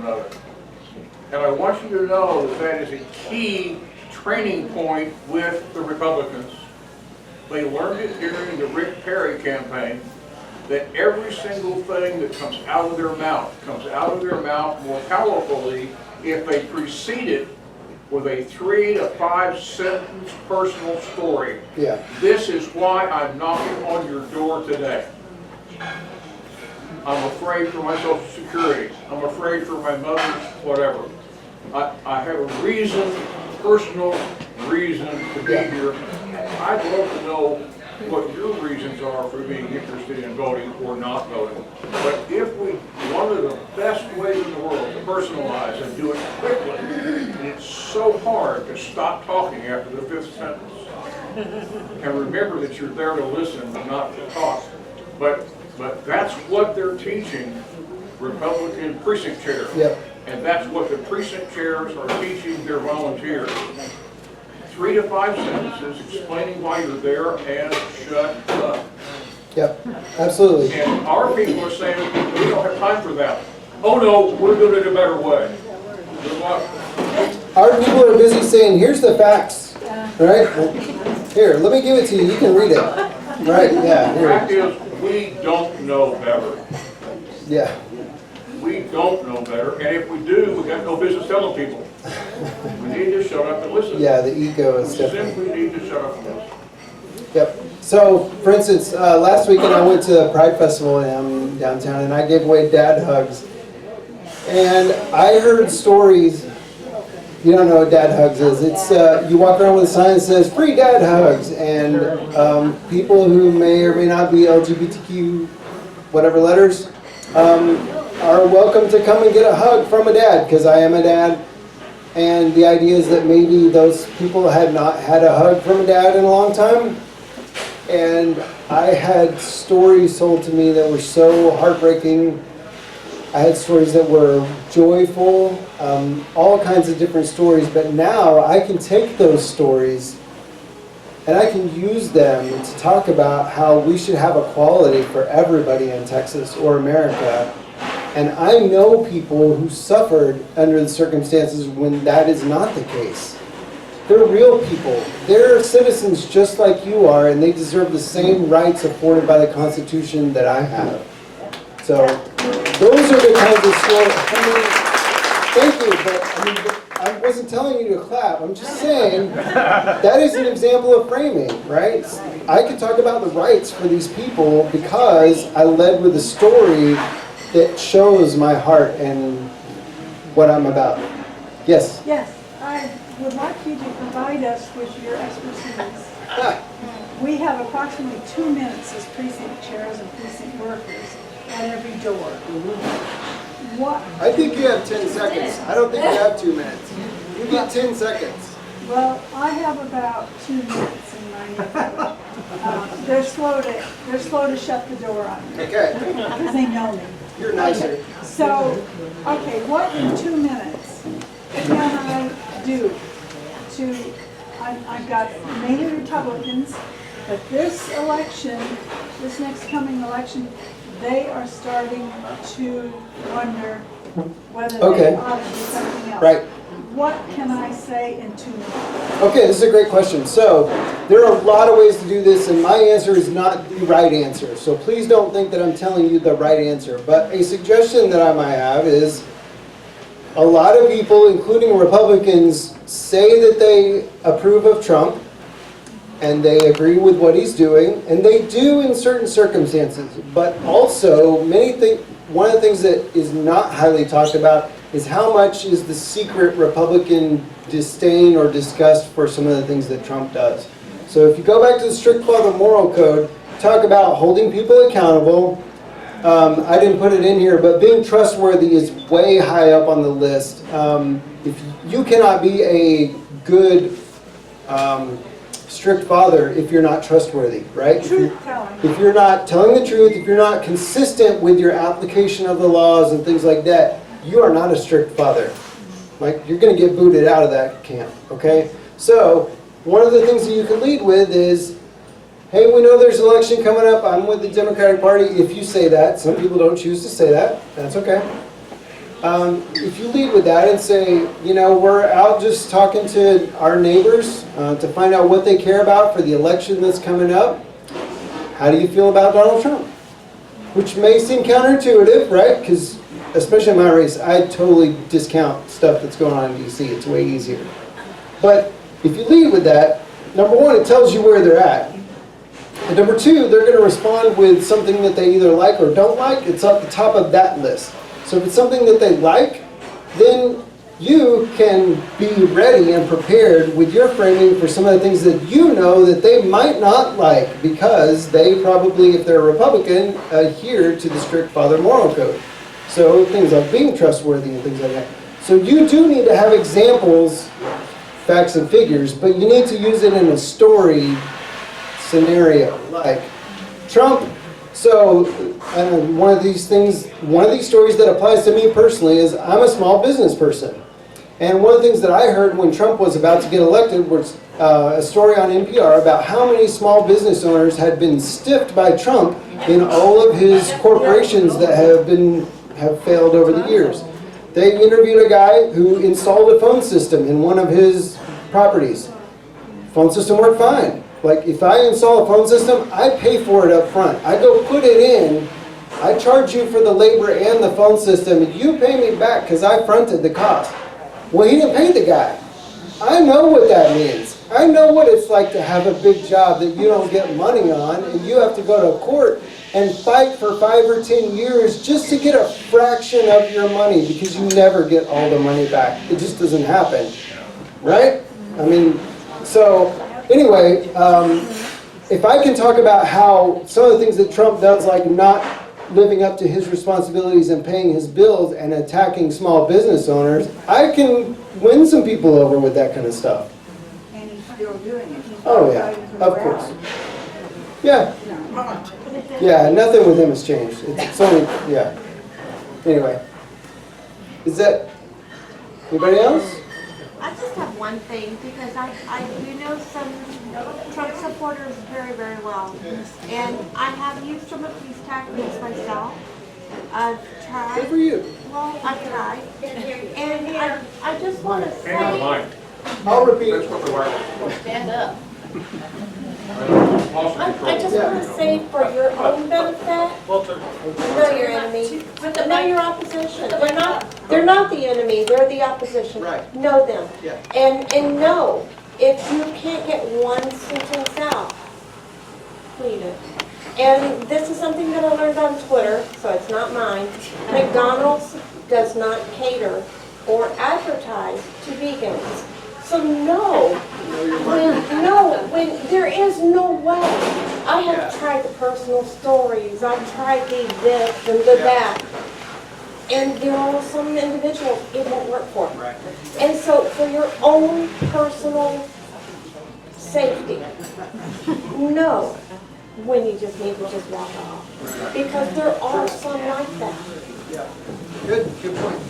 of it. And I want you to know that that is a key training point with the Republicans. They learned it during the Rick Perry campaign, that every single thing that comes out of their mouth more powerfully if they precede it with a 3 to 5 sentence personal story. Yeah. This is why I'm knocking on your door today. I'm afraid for my Social Security. I'm afraid for my mother's whatever. I have a reason, personal reason to be here. I'd love to know what your reasons are for being interested in voting or not voting. But if one of the best ways in the world to personalize and do it quickly, and it's so hard to stop talking after the 5th sentence. And remember that you're there to listen and not to talk. But that's what they're teaching Republican precinct chairs. Yep. And that's what the precinct chairs are teaching their volunteers. 3 to 5 sentences explaining why you're there and shut up. Yep, absolutely. And our people are saying, we don't have time for that. Oh no, we're doing it a better way. Good luck. Our people are busy saying, here's the facts, right? Here, let me give it to you. You can read it. Right, yeah. The fact is, we don't know better. Yeah. We don't know better, and if we do, we got no business telling people. We need to shut up and listen. Yeah, the ego is We definitely. simply need to shut up and listen. Yep. So, for instance, last weekend I went to Pride Festival in downtown, and I gave away dad hugs. And I heard stories. You don't know what dad hugs is. It's you walk around with a sign that says "Free Dad Hugs," and people who may or may not be LGBTQ, whatever letters, are welcome to come and get a hug from a dad, because I am a dad. And the idea is that maybe those people had not had a hug from a dad in a long time. And I had stories told to me that were so heartbreaking. I had stories that were joyful, all kinds of different stories. But now I can take those stories and I can use them to talk about how we should have equality for everybody in Texas or America. And I know people who suffered under the circumstances when that is not the case. They're real people. They're citizens just like you are, and they deserve the same rights afforded by the Constitution that I have. So those are the kinds of stories. Thank you, but I wasn't telling you to clap. I'm just saying that is an example of framing, right? I could talk about the rights for these people because I led with a story that shows my heart and what I'm about. Yes? Yes, I would like you to provide us with your expertise. We have approximately 2 minutes as precinct chairs and precinct workers at every door. What? I think you have 10 seconds. I don't think you have 2 minutes. You get 10 seconds. Well, I have about 2 minutes in my neighborhood. They're slow to shut the door on me Okay. because they know me. You're nicer. So, okay, what in 2 minutes can I do to, I've got mainly Republicans, but this election, this next coming election, they are starting to wonder whether Okay. they ought to do something else. Right. What can I say in 2 minutes? Okay, this is a great question. So, there are a lot of ways to do this, and my answer is not the right answer. So please don't think that I'm telling you the right answer. But a suggestion that I might have is, a lot of people, including Republicans, say that they approve of Trump, and they agree with what he's doing, and they do in certain circumstances. But also, one of the things that is not highly talked about is how much is the secret Republican disdain or disgust for some of the things that Trump does. So if you go back to the strict father moral code, talk about holding people accountable. I didn't put it in here, but being trustworthy is way high up on the list. If you cannot be a good strict father if you're not trustworthy, right? Truth telling. If you're not telling the truth, if you're not consistent with your application of the laws and things like that, you are not a strict father. Like, you're going to get booted out of that camp, okay? So, one of the things that you can lead with is, hey, we know there's an election coming up. I'm with the Democratic Party. If you say that, some people don't choose to say that. That's okay. if you lead with that and say, you know, we're out just talking to our neighbors to find out what they care about for the election that's coming up. How do you feel about Donald Trump? Which may seem counterintuitive, right? Because especially in my race, I totally discount stuff that's going on in DC. It's way easier. But if you lead with that, number one, it tells you where they're at. And number two, they're going to respond with something that they either like or don't like. It's at the top of that list. So if it's something that they like, then you can be ready and prepared with your framing for some of the things that you know that they might not like, because they probably, if they're a Republican, adhere to the strict father moral code. So things like being trustworthy and things like that. So you do need to have examples, facts and figures, but you need to use it in a story scenario, like Trump. So one of these stories that applies to me personally is I'm a small business person. And one of the things that I heard when Trump was about to get elected was a story on NPR about how many small business owners had been stiffed by Trump in all of his corporations that have failed over the years. They interviewed a guy who installed a phone system in one of his properties. Phone system worked fine. Like, if I install a phone system, I pay for it up front. I go put it in, I charge you for the labor and the phone system, and you pay me back because I fronted the cost. Well, he didn't pay the guy. I know what that means. I know what it's like to have a big job that you don't get money on, and you have to go to court and fight for 5 or 10 years just to get a fraction of your money, because you never get all the money back. It just doesn't happen, right? I mean, so anyway, if I can talk about how some of the things that Trump does, like not living up to his responsibilities and paying his bills and attacking small business owners, I can win some people over with that kind of stuff. And he's still doing it. He's Oh yeah, of course. Yeah. Yeah, nothing with him has changed. It's only, yeah. Anyway. Is that, anybody else? I just have one thing, because I do know some Trump supporters very, very well. And I have used some of these tactics myself. I've tried. Good for you. Well, I've tried. And I just want to say. Hang on, Mike. I'll repeat. That's what the wireless. Stand up. Lost control. I just want to say, for your own benefit, know your enemy, know your opposition. They're not the enemy, they're the opposition. Right. Know them. Yeah. And know, if you can't get one sentence out, read it. And this is something that I learned on Twitter, so it's not mine. McDonald's does not cater or advertise to vegans. So when there is no way. I have tried the personal stories, I've tried the this and the that. And there are some individuals it won't work for. Right. And so for your own personal safety, know when you just need to just walk off. Because there are some like that. Yeah. Good point.